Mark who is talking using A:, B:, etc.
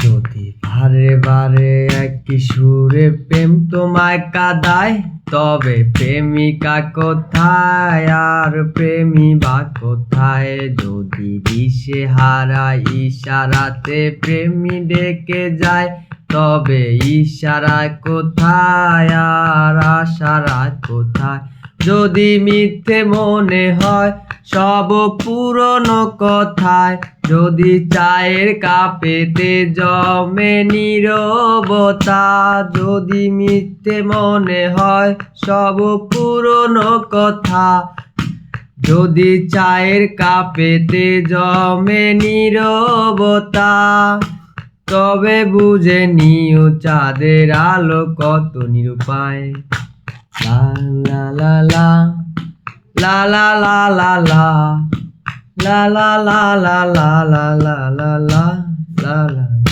A: যদি বারে বারে একই সুরে প্রেম তোমায় কাঁদায়, তবে প্রেমিকা কোথায় আর প্রেমী বা কোথায়? যদি দিশেহারা ইশারাতে প্রেমী ডেকে যায়, তবে ইশারা কোথায় আর আশারা কোথায়? যদি মিথ্যে মনে হয় সব পুরনো কথায়, যদি চায়ের কাপেতে জমে নীরবতা, যদি মিথ্যে মনে হয় সব পুরনো কথা, যদি চায়ের কাপেতে জমে নীরবতা, তবে বুঝে নিও চাঁদের আলো কত নিরুপায়। লা লা লা লা লা লা লা লা লা লা লা লা লা লা লা লা লা লা লা।